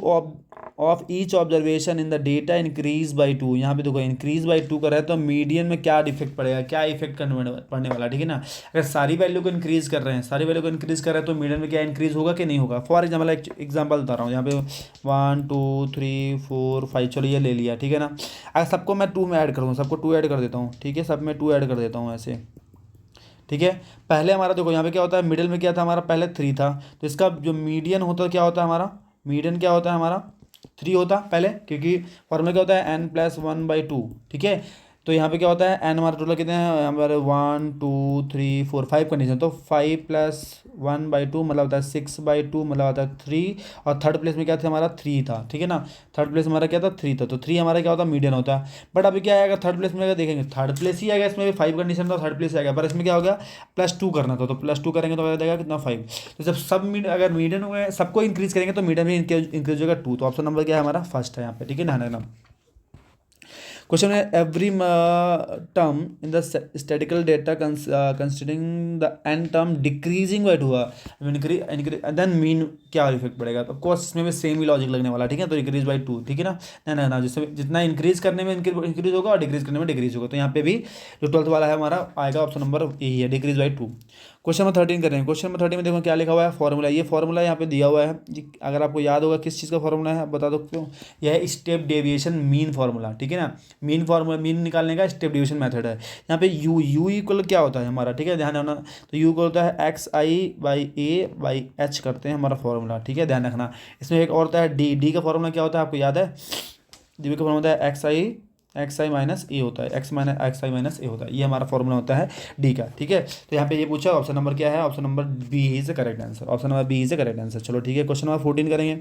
Of each observation in the data increase by 2। यहाँ पे देखो इंक्रीज बाई 2 कर रहा है तो मीडियन में क्या डिफेक्ट पड़ेगा, क्या इफेक्ट पड़ने वाला, ठीक है ना। अगर सारी वैल्यू को इंक्रीज कर रहे हैं, सारी वैल्यू को इंक्रीज कर रहे हैं तो मीडियन में क्या इंक्रीज होगा कि नहीं होगा। फॉर एग्जाम्पल एक एग्जाम्पल बता रहा हूँ यहाँ पे 1 2 3 4 5, चलो ये ले लिया, ठीक है ना। अगर सबको मैं 2 में ऐड कर दूँ, सबको 2 ऐड कर देता हूँ, ठीक है, सब में 2 ऐड कर देता हूँ ऐसे, ठीक है। पहले हमारा देखो यहाँ पे क्या होता है, मिडिल में क्या था हमारा, पहले 3 था, तो इसका जो मीडियन होता क्या होता है हमारा, मीडियन क्या होता है हमारा 3 होता पहले, क्योंकि फॉर्मूला क्या होता है n+1/2, ठीक है। तो यहाँ पे क्या होता है n हमारा टोटल कितने हैं, हमारे 1 2 3 4 5 कंडीशन, तो 5+1/2 मतलब होता है 6/2 मतलब होता है 3, और थर्ड प्लेस में क्या था हमारा 3 था, ठीक है ना। थर्ड प्लेस हमारा क्या था 3 था, तो 3 हमारा क्या होता है मीडियन होता है। बट अभी क्या आएगा थर्ड प्लेस में, अगर देखेंगे थर्ड प्लेस ही आएगा, इसमें भी 5 कंडीशन था, थर्ड प्लेस आएगा, पर इसमें क्या हो गया +2 करना था, तो +2 करेंगे तो आ जाएगा कितना 5। तो जब सब अगर मीडियन हुए सबको इंक्रीज करेंगे तो मीडियन भी इंक्रीज होगा 2, तो ऑप्शन नंबर क्या है हमारा फर्स्ट है यहाँ पे, ठीक है ना। क्वेश्चन है every term in the statistical data considering the N term decreasing by 2 then mean क्या इफेक्ट पड़ेगा, तो कोर्स इसमें भी सेम ही लॉजिक लगने वाला, ठीक है। तो इंक्रीज बाय 2, ठीक है ना, ना जिससे जितना इंक्रीज करने में इंक्रीज होगा और डिक्रीज करने में डिक्रीज होगा, तो यहाँ पे भी जो 12th वाला है हमारा आएगा ऑप्शन नंबर यही है, डिक्रीज बाय 2। क्वेश्चन नंबर 13 करेंगे। क्वेश्चन नंबर 13 में देखो क्या लिखा हुआ है, फॉर्मूला, ये फॉर्मूला यहाँ पे दिया हुआ है अगर आपको याद होगा किस चीज़ का फॉर्मूला है बता दो क्यों, यह है स्टेप डेविएशन मीन फॉर्मूला, ठीक है ना। मीन फार्मूला, मीन निकालने का स्टेप डिवीजन मेथड है। यहाँ पे यू इक्वल क्या होता है हमारा, ठीक है, ध्यान रखना। तो यू इक्वल होता है XI/A/H करते हैं हमारा फॉर्मूला, ठीक है, ध्यान रखना। इसमें एक और होता है डी का फॉर्मूला क्या होता है आपको याद है, डी का फॉर्मूला होता है XI होता है, XI होता है, ये हमारा फॉर्मूला होता है डी का, ठीक है। तो यहाँ पे ये पूछा ऑप्शन नंबर क्या है, option number B is the correct answer, option number B is the correct answer. चलो ठीक है, क्वेश्चन नंबर 14 करेंगे।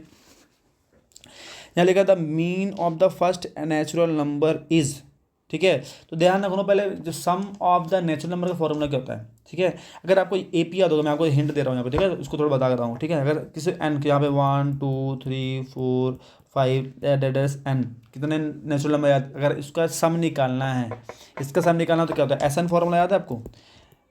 यहाँ लिखा था mean of the first natural number is, ठीक है। तो ध्यान रखो पहले जो सम ऑफ द नेचुरल नंबर का फॉर्मूला क्या होता है, ठीक है। अगर आपको एपी याद होगा, मैं आपको हिंट दे रहा हूँ यहाँ पे, ठीक है, उसको थोड़ा बता रहा हूँ, ठीक है। अगर किसी एन के यहाँ पे 1 2 3 4 5 एन कितने नेचुरल नंबर याद, अगर इसका सम निकालना है, इसका सम निकालना तो क्या होता है, एस एन फॉर्मूला याद है आपको,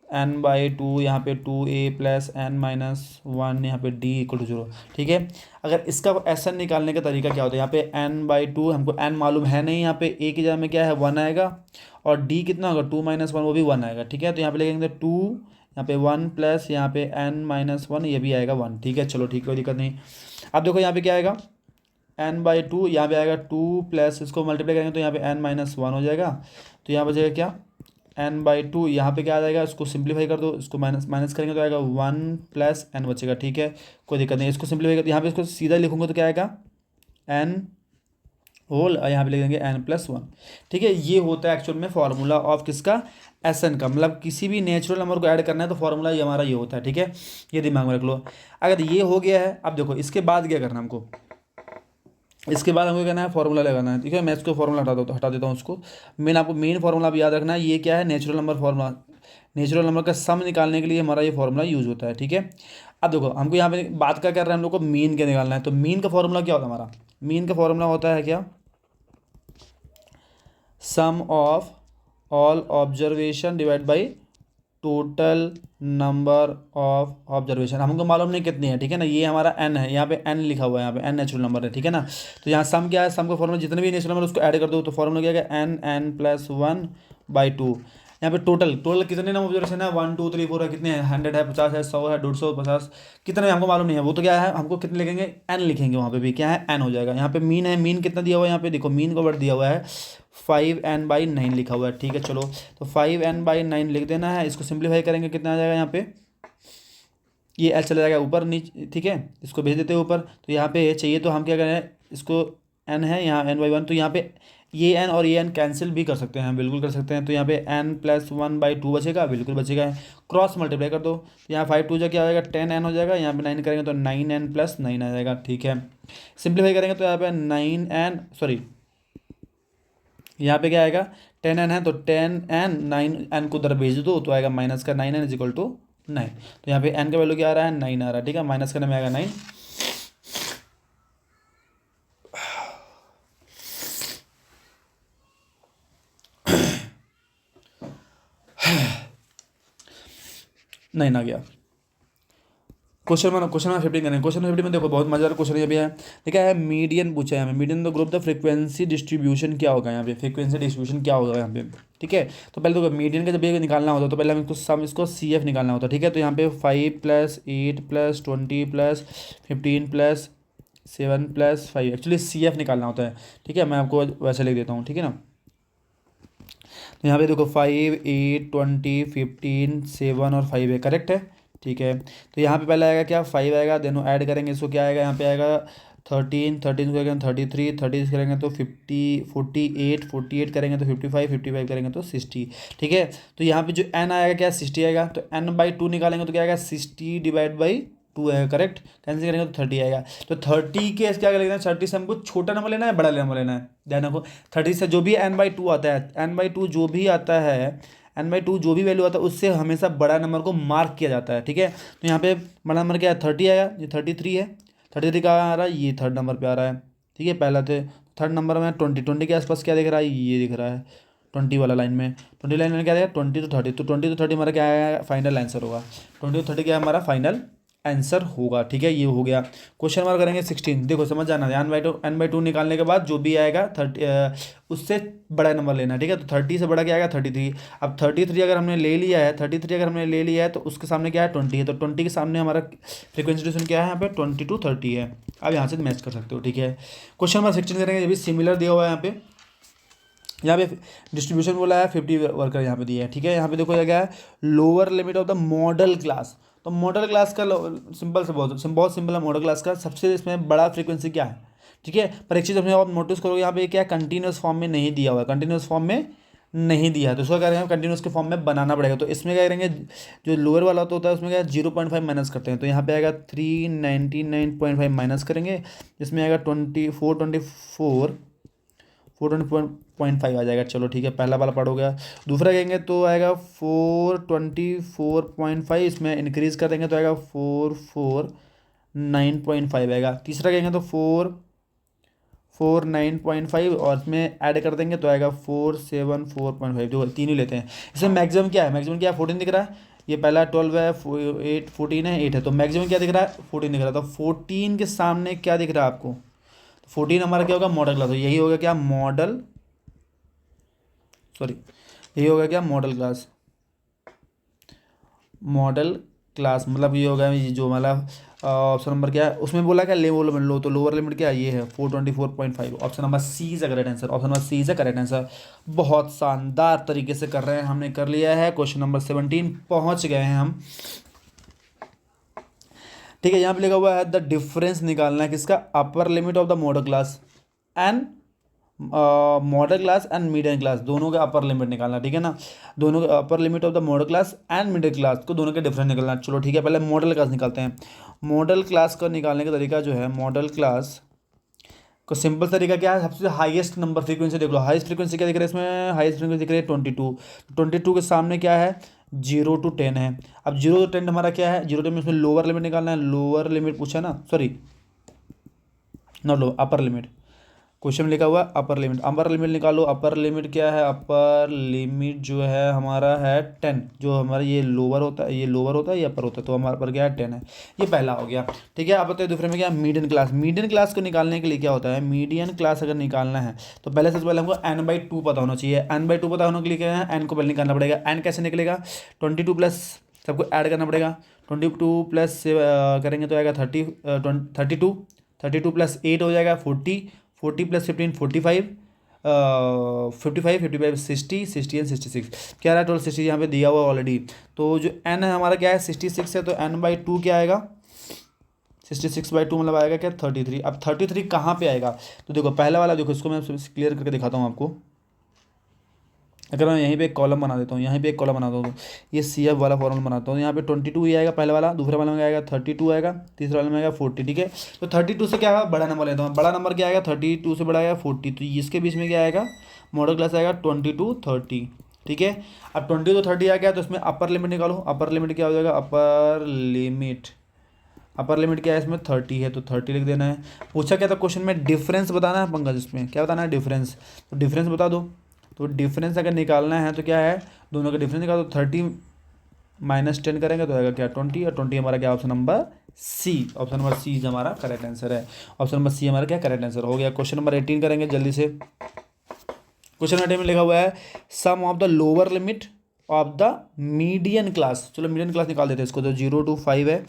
n/2, यहाँ पे 2a+n-1, यहाँ पे d=0, ठीक है। अगर इसका एस एन निकालने का तरीका क्या होता है, यहाँ पे n/2 हमको n मालूम है नहीं, यहाँ पे a की जगह में क्या है 1 आएगा, और d कितना होगा 2 - 1 वो भी 1 आएगा, ठीक है। तो यहाँ पे लिखेंगे 2, यहाँ पे 1 प्लस यहाँ पे n-1 ये भी आएगा 1, ठीक है। चलो ठीक, कोई दिक्कत नहीं। अब देखो यहाँ पे क्या आएगा n/2, यहाँ पे आएगा 2 प्लस इसको मल्टीप्लाई करेंगे तो यहाँ पे n-1 हो जाएगा, तो यहाँ बचेगा क्या n/2, यहाँ पे क्या आ जाएगा, इसको सिंप्लीफाई कर दो, इसको माइनस माइनस करेंगे तो आएगा 1 + n बचेगा, ठीक है, कोई दिक्कत नहीं। इसको सिंप्लीफाई कर यहाँ पे इसको सीधा लिखूंगा तो क्या आएगा n होल, यहाँ पे लिख देंगे n+1, ठीक है। ये होता है एक्चुअल में फॉर्मूला ऑफ किसका, एस एन का, मतलब किसी भी नेचुरल नंबर को ऐड करना है तो फॉर्मूला ये हमारा ये होता है, ठीक है। ये दिमाग में रख लो। अगर ये हो गया है, अब देखो इसके बाद क्या करना है हमको, इसके बाद हमको कहना है फॉर्मूला लगाना है, ठीक है। मैं इसको फॉर्मूला हटा देता हूँ उसको। मेन आपको मेन फॉर्मूला भी याद रखना है, ये क्या है natural number formula, natural number का सम निकालने के लिए हमारा ये फॉर्मूला यूज होता है, ठीक है। अब देखो हमको यहाँ पे बात क्या कर रहे हैं, हम लोग को मीन क्या निकालना है, तो मीन का फॉर्मूला क्या होता है हमारा, मीन का फॉर्मूला होता है क्या, sum of all observation divide by total number of observation. हमको मालूम नहीं कितनी है, ठीक है ना, ये हमारा n है, यहाँ पे n लिखा हुआ है, यहाँ पे n नेचुरल नंबर है, ठीक है ना। तो यहाँ सम क्या है, सम का फॉर्मूला जितने भी नेचुरल नंबर उसको ऐड कर दो, तो फॉर्मूला क्या है n+1/2। यहाँ पे टोटल टोटल कितने नंबर ऑब्जर्वेशन है 1 2 3 4 है, कितने हैं 100 है, 50 है, 100 है, 150 कितने हमको मालूम नहीं है, वो तो क्या है हमको कितने लिखेंगे n लिखेंगे, वहाँ पे भी क्या है n हो जाएगा। यहाँ पे मीन है, मीन कितना दिया हुआ है, यहाँ पे देखो मीन का वर्ड दिया हुआ है 5n/9 लिखा हुआ है, ठीक है। चलो तो 5n/9 लिख देना है, इसको सिंप्लीफाई करेंगे कितना आ जाएगा, यहाँ पे ये एल चला जाएगा ऊपर नीचे, ठीक है, इसको भेज देते हैं ऊपर। तो यहाँ पे चाहिए तो हम क्या करें, इसको n है यहाँ n/1, तो यहाँ पे ये n और ये n कैंसिल भी कर सकते हैं, बिल्कुल कर सकते हैं। तो यहाँ पे n+1/2 बचेगा, बिल्कुल बचेगा, क्रॉस मल्टीप्लाई कर दो, तो यहाँ 5 2 क्या आ जाएगा 10n हो जाएगा, यहाँ पे 9 करेंगे तो 9n+9 आ जाएगा, ठीक है। सिंप्लीफाई करेंगे तो यहाँ पे 9n सॉरी यहाँ पे क्या आएगा 10n है, तो 10n 9n को उधर भेज दो तो आएगा माइनस का 9n = 9। तो यहाँ पे n का वैल्यू क्या आ रहा है 9 आ रहा है, ठीक है, माइनस करने में आएगा 9। नहीं ना गया। क्वेश्चन नंबर 15 करेंगे। क्वेश्चन नंबर 15 में देखो बहुत मजेदार क्वेश्चन ये भी है। ठीक है, मीडियन पूछा है हमें। Median the group the frequency distribution क्या होगा यहाँ पे, फ्रीक्वेंसी डिस्ट्रीब्यूशन क्या होगा यहाँ पे। ठीक है, तो पहले तो मीडियन का जब ये निकालना होता है तो पहले हमें इसको सी एफ निकालना होता है। ठीक है, तो यहाँ पे 5 + 8 + 20 + 15 + 7 + 5 एक्चुअली सी एफ निकालना होता है। ठीक है, मैं आपको वैसे लिख देता हूँ। ठीक है ना, तो यहाँ पे देखो 5, 8, 20, 15, 7 और 5 है, करेक्ट है। ठीक है, तो यहाँ पे पहले आएगा क्या, 5 आएगा, देनो ऐड करेंगे इसको क्या आएगा, यहाँ पे आएगा 13, 13 करेंगे 33, 30 करेंगे तो 50, 48, 48 करेंगे तो 55, 55 करेंगे तो 60। ठीक है, तो यहाँ पे जो एन आएगा क्या, 60 आएगा, तो n/2 निकालेंगे तो क्या आएगा, 60/2 है, करेक्ट। कैंसिल करेंगे तो 30 आएगा। तो 30 के क्या लेना है, 30 से हमको छोटा नंबर लेना है, बड़ा नंबर लेना है, ध्यान रखो। 30 से जो भी n/2 आता है, n/2 जो भी आता है, n/2 जो भी वैल्यू आता है उससे हमेशा बड़ा नंबर को मार्क किया जाता है। ठीक है, तो यहाँ पे बड़ा नंबर क्या है, 30 आएगा, ये 33 है। 33 कहाँ आ रहा है, ये थर्ड नंबर पे आ रहा है। ठीक है, पहला तो थर्ड नंबर में 20 के आसपास क्या दिख रहा है, ये दिख रहा है 20 वाला लाइन में। 20 लाइन में क्या दिया, 20 to 30, तो 20 to 30 हमारा क्या है, फाइनल आंसर होगा। 20 to 30 क्या है, हमारा फाइनल आंसर होगा। ठीक है, ये हो गया। क्वेश्चन नंबर करेंगे 16। देखो समझ जाना, n/2 निकालने के बाद जो भी आएगा 30 उससे बड़ा नंबर लेना है। ठीक है, तो 30 से बड़ा क्या आएगा, 33। अब 33 अगर हमने ले लिया है, 33 अगर हमने ले लिया है तो उसके सामने क्या है, 20 है, तो 20 के सामने हमारा फ्रीक्वेंसी डिस्ट्रीब्यूशन क्या है, यहाँ पे 20 to 30 है। अब यहाँ से मैच कर सकते हो। ठीक है, क्वेश्चन नंबर 16 करेंगे, ये भी सिमिलर दिया हुआ है। यहाँ पे डिस्ट्रीब्यूशन बोला है 50 वर्कर यहाँ पे दिया है। ठीक है, यहाँ पे देखो क्या है, lower limit of the model class. तो मॉडल क्लास का सिंपल से बहुत सिंपल है। मॉडल क्लास का सबसे इसमें बड़ा फ्रीक्वेंसी क्या है। ठीक है, पर एक चीज़ अपने आप नोटिस करोगे, यहाँ पे क्या कंटिन्यूस फॉर्म में नहीं दिया हुआ है, कंटिन्यूस फॉर्म में नहीं दिया है, तो उसका क्या करेंगे, कंटिन्यूस के फॉर्म में बनाना पड़ेगा। तो इसमें क्या करेंगे, जो लोअर वाला होता है उसमें क्या 0.5 माइनस करते हैं, तो यहाँ पे आएगा 399.5 माइनस करेंगे, इसमें आएगा 420.5 आ जाएगा। चलो ठीक है, पहला वाला पढ़ हो गया। दूसरा कहेंगे तो आएगा 424.5, इसमें इंक्रीज कर देंगे तो आएगा 449.5 आएगा। तीसरा कहेंगे तो 449.5 और इसमें ऐड कर देंगे तो आएगा 474.5, जो तीन ही लेते हैं। इसमें मैक्सिमम क्या है, 14 दिख रहा है, ये पहला 12 है, 14 है, 8 है, तो मैक्सिमम क्या दिख रहा है, 14 दिख रहा है। तो 14 के सामने क्या दिख रहा है आपको, 14 हमारा क्या होगा, मॉडल क्लास। तो यही होगा क्या, यही होगा क्या, मॉडल क्लास मतलब ये होगा, ये जो मतलब ऑप्शन नंबर क्या है उसमें बोला क्या, लेवल लिमिट लो, तो लोअर लिमिट क्या है, ये है 424.5। Option number C is correct answer, option number C is correct answer. बहुत शानदार तरीके से कर रहे हैं, हमने कर लिया है। क्वेश्चन नंबर 17 पहुंच गए हैं हम। ठीक है, यहाँ पे लिखा हुआ है द डिफरेंस निकालना है किसका, upper limit of the model class and model class and middle class, दोनों का अपर लिमिट निकालना। ठीक है ना, दोनों का upper limit of the model class and middle class को दोनों के डिफरेंस निकालना। चलो ठीक है, पहले मॉडल क्लास निकालते हैं। मॉडल क्लास का निकालने का तरीका जो है, मॉडल क्लास को सिंपल तरीका क्या है, सबसे हाईएस्ट नंबर फ्रीक्वेंसी देख लो। हाईएस्ट फ्रीक्वेंसी क्या दिख रहा है इसमें, हाईएस्ट फ्रीक्वेंसी दिख रही है 22। 22 के सामने क्या है, 0 to 10 है। अब 0 to 10 हमारा क्या है, 0 to 10 में इसमें लोअर लिमिट निकालना है। लोअर लिमिट पूछा ना, sorry not low, upper limit. Question में लिखा हुआ अपर लिमिट, अपर लिमिट निकालो। अपर लिमिट क्या है, अपर लिमिट जो है हमारा है 10। जो हमारा ये लोअर होता है, ये लोअर होता है, ये अपर होता है, तो हमारे पर क्या है 10 है। ये पहला हो गया। ठीक है, अब बताइए दूसरे में क्या, मीडियन क्लास। मीडियन क्लास को निकालने के लिए क्या होता है, मीडियन क्लास अगर निकालना है तो पहले सबसे पहले हमको n/2 पता होना चाहिए। n/2 पता होने के लिए क्या है, n को पहले निकालना पड़ेगा। n कैसे निकलेगा, 22 प्लस सबको ऐड करना पड़ेगा। 22 प्लस करेंगे तो आएगा 32। 32 प्लस 8 हो जाएगा 40। 40 प्लस 15 45। 55 60 60 एंड 66 क्या रहा है, 1260 यहाँ पे दिया हुआ ऑलरेडी। तो जो n है हमारा क्या है 66 है, तो n/2 क्या आएगा, 66/2 मतलब आएगा क्या 33। अब 33 कहाँ पे आएगा, तो देखो पहला वाला देखो, इसको मैं क्लियर करके दिखाता हूँ आपको। अगर मैं यहीं पे एक कॉलम बना देता हूँ, यहीं पे एक कॉलम बनाता हूँ, तो ये सी एफ वाला फॉर्मूला बनाता हूँ। यहाँ पे 22 ही आएगा पहले वाला, दूसरे वाले में आएगा 32 आएगा, तीसरे वाले में आएगा 40। ठीक है, तो 32 से क्या आएगा, बड़ा नंबर लेता हूँ। बड़ा नंबर क्या आएगा, 32 से बड़ा आएगा 40, तो इसके बीच में क्या आएगा, मॉडल क्लास आएगा 20 to 30। ठीक है, अब 20 to 30 आ गया, तो इसमें अपर लिमिट निकालो। अपर लिमिट क्या हो जाएगा, अपर लिमिट क्या है इसमें 30 है, तो 30 लिख देना है। पूछा क्या था क्वेश्चन में, डिफरेंस बताना है पंकज, इसमें क्या बताना है, डिफरेंस। तो डिफरेंस बता दो। तो डिफरेंस अगर निकालना है तो क्या है, दोनों का डिफरेंस निकालो। तो -10 करेंगे तो आएगा क्या 20, और 20 हमारा क्या option number C, option number C हमारा करेक्ट आंसर है। ऑप्शन नंबर सी हमारा क्या करेक्ट आंसर हो गया। क्वेश्चन नंबर 18 करेंगे जल्दी से। क्वेश्चन नंबर 18 में लिखा हुआ है sum of the lower limit of the median class. चलो मीडियन क्लास निकाल देते हैं इसको, तो 0 to 5 है,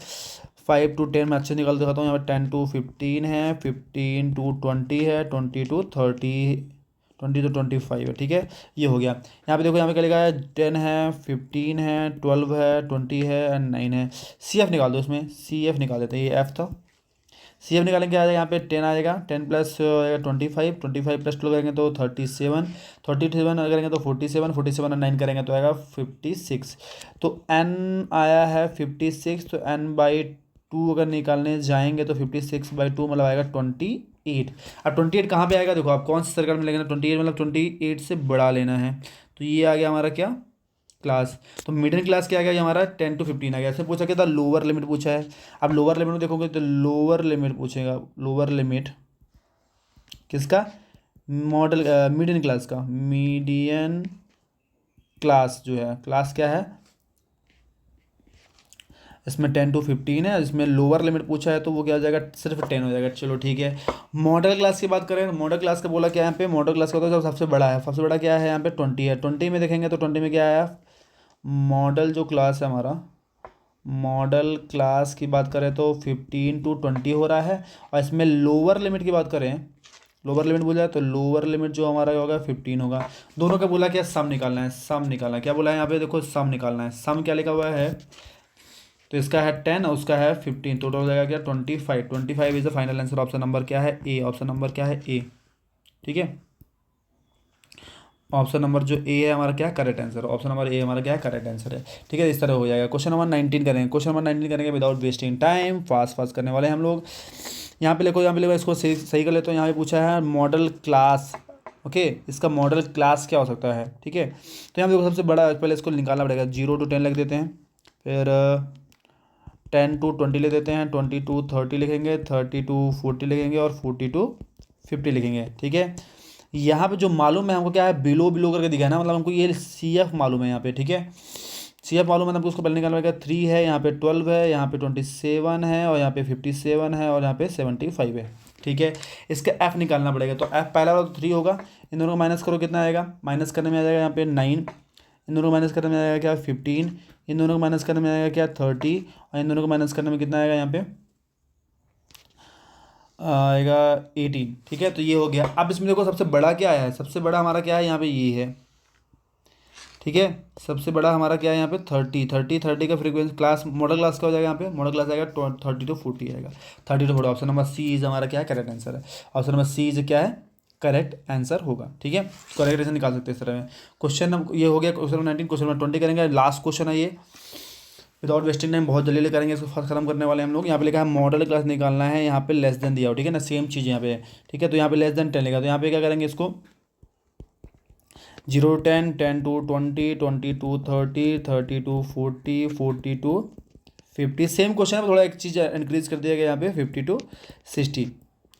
5 to 10 मैं अच्छे निकाल दिखाता हूँ। यहाँ पर 10 to 15 है, 15 to 20 है, 20 to 30, 20 to 25 है, ठीक है, ये हो गया। यहाँ पे देखो, यहाँ पे क्या लिखा है 10 है, 15 है, 12 है, 20 है एंड 9 है। सी एफ निकाल दो, इसमें सी एफ निकाल देते हैं, ये एफ था। सी एफ निकालेंगे क्या आ जाएगा, यहाँ पे 10 आ जाएगा, 10 प्लस 25, 25 प्लस 12 करेंगे तो 37, 37 करेंगे तो 47, 47 और 9 करेंगे तो आएगा 56। तो एन आया है 56, तो एन बाई 2 अगर निकालने जाएंगे तो 56/2 मतलब आएगा 28। अब 28 कहाँ पे आएगा, देखो आप कौन से सर्कल में लेंगे, 28 मतलब 28 से बड़ा लेना है, तो ये आ गया हमारा क्या क्लास। तो मिडिल क्लास क्या आ गया, ये हमारा 10 to 15 आ गया। ऐसे पूछा क्या था, लोअर लिमिट पूछा है। अब लोअर लिमिट में देखोगे तो लोअर लिमिट पूछेगा, लोअर लिमिट किसका, मॉडल मीडियन क्लास का। मीडियन क्लास जो है, क्लास क्या है इसमें 10 to 15 है, इसमें लोअर लिमिट पूछा है तो वो क्या हो जाएगा, सिर्फ 10 हो जाएगा। चलो ठीक है। मॉडल क्लास की बात करें, मॉडल क्लास का बोला क्या है यहाँ पे, मॉडल क्लास का होता है जो सबसे बड़ा है। सबसे बड़ा क्या है यहाँ पे 20 है। 20 में देखेंगे तो 20 में क्या आया, मॉडल जो क्लास है हमारा, मॉडल क्लास की बात करें तो 15 to 20 हो रहा है। और इसमें लोअर लिमिट की बात करें, लोअर लिमिट बोला है तो लोअर लिमिट जो हमारा होगा 15 होगा। दोनों का बोला क्या, सम निकालना है, सम निकालना है। क्या बोला है यहाँ पे, देखो सम निकालना है। सम क्या लिखा हुआ है, तो इसका है 10 और उसका है 15, टोटल हो जाएगा क्या 25। 25 is the final answer. Option number क्या है ए, ऑप्शन नंबर क्या है ए, ठीक है। ऑप्शन नंबर जो ए है हमारा क्या correct answer, option number A हमारा क्या है करेक्ट आंसर है, ठीक है। इस तरह हो जाएगा। क्वेश्चन नंबर 19 करेंगे। क्वेश्चन नंबर 19 करेंगे without wasting time, fast fast करने वाले हैं हम लोग। यहाँ पे देखो, यहाँ पे इसको सही सही कर लेते हो। यहाँ पे पूछा है मॉडल क्लास, ओके, इसका मॉडल क्लास क्या हो सकता है, ठीक है। तो यहाँ पे देखो सबसे बड़ा, पहले इसको निकालना पड़ेगा। 0 to 10 लिख देते हैं, फिर 10 to 20 ले देते हैं, 20 to 30 लिखेंगे, 30 to 40 लिखेंगे और 40 to 50 लिखेंगे, ठीक है। यहाँ पे जो मालूम है हमको क्या है, बिलो बिलो करके दिखा है ना, मतलब हमको ये सी एफ मालूम है यहाँ पे, ठीक है। सी एफ मालूम है, हमको उसको पहले निकालना पड़ेगा। 3 है, यहाँ पे 12 है, यहाँ पे 27 है, और यहाँ पे 57 है, और यहाँ पे 75 है, ठीक है। इसका एफ निकालना पड़ेगा। तो एफ पहला वाला तो 3 होगा, इन दोनों को माइनस करो, कितना आएगा, माइनस करने में आ जाएगा यहाँ पे 9, इन दोनों को माइनस करने में आएगा क्या 15, इन दोनों को माइनस करने में आएगा क्या 30, और इन दोनों को माइनस करने में कितना आएगा यहाँ पे आएगा 18, ठीक है। तो ये हो गया। अब इसमें देखो सबसे बड़ा क्या है, सबसे बड़ा हमारा क्या है यहाँ पे ये है, ठीक है। सबसे बड़ा हमारा क्या है यहाँ पे 30 का फ्रीक्वेंसी क्लास, मॉडल क्लास का हो जाएगा यहाँ पे, मॉडल क्लास आएगा 30 to 40 आएगा, 30 to 40। Option number C is हमारा क्या है करेक्ट आंसर है। ऑप्शन नंबर सी इज क्या है करेक्ट आंसर होगा, ठीक है। करेक्ट आंसर निकाल सकते हैं इस तरह में। क्वेश्चन ये हो गया क्वेश्चन नंबर 19। क्वेश्चन नंबर 20 करेंगे, लास्ट क्वेश्चन है ये, विदाउट वेस्टिंग टाइम, बहुत जल्दी करेंगे इसको, फर्स्ट खत्म करने वाले हम लोग। यहाँ पे लिखा है मॉडल क्लास निकालना है, यहाँ पे लेस देन दिया हो, ठीक है ना, सेम चीज़ यहाँ पे, ठीक है। तो यहाँ पे लेस देन 10 लिखा, तो यहाँ पे क्या करेंगे इसको 0 to 10, 10 to 20, 20 to 30, 30 to 40, 40 to 50। Same question है, थोड़ा एक चीज़ इंक्रीज कर दिया गया यहाँ पे 50 to 60,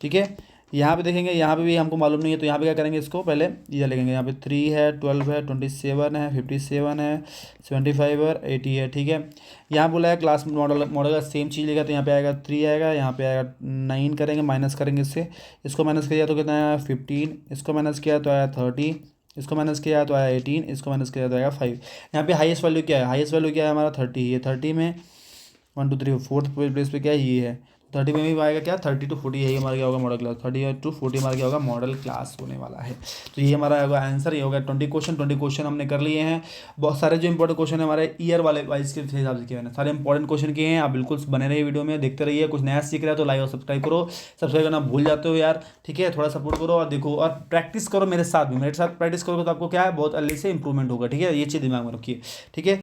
ठीक है। यहाँ पे देखेंगे, यहाँ पे भी हमको मालूम नहीं है, तो यहाँ पे क्या करेंगे इसको पहले ये लिखेंगे। यहाँ पे 3 है, 12 है, 27 है, 57 है, 75 और 80 है, ठीक है। यहाँ बोला है क्लास मॉडल, मॉडल का सेम चीज़ लेगा, तो यहाँ पे आएगा 3 आएगा, यहाँ पे आएगा 9 करेंगे, माइनस करेंगे इससे, इसको माइनस किया तो कितना आया 15, इसको माइनस किया तो आया 30, इसको माइनस किया तो आया 18, इसको माइनस किया तो आएगा 5। यहाँ पे हाईएस्ट वैल्यू क्या है, हाईएस्ट वैल्यू क्या है हमारा 30, ये 30 में 1 2 3 4th प्लेस पे क्या है ये है, 30 में भी आएगा क्या 30 to 40, यही हमारा क्या होगा मॉडल क्लास, 30 to 40 हमारा क्या होगा मॉडल क्लास होने वाला है। तो ये हमारा होगा आंसर, ये होगा 20 क्वेश्चन हमने कर लिए हैं। बहुत सारे जो इंपॉर्टेंट क्वेश्चन है हमारे ईयर वाले वाइज के हिसाब से किए हैं, सारे इंपॉर्टेंट क्वेश्चन किए हैं। आप बिल्कुल बने रहिए वीडियो में, देखते रहिए। कुछ नया सीख रहा है तो लाइक और सब्सक्राइब करो, सब्सक्राइब करना भूल जाते हो यार, ठीक है। थोड़ा सपोर्ट करो और देखो और प्रैक्टिस करो मेरे साथ भी, मेरे साथ प्रैक्टिस करोगे तो आपको क्या है बहुत जल्दी से इंप्रूवमेंट होगा, ठीक है। ये चीज़ दिमाग में रखिए, ठीक है।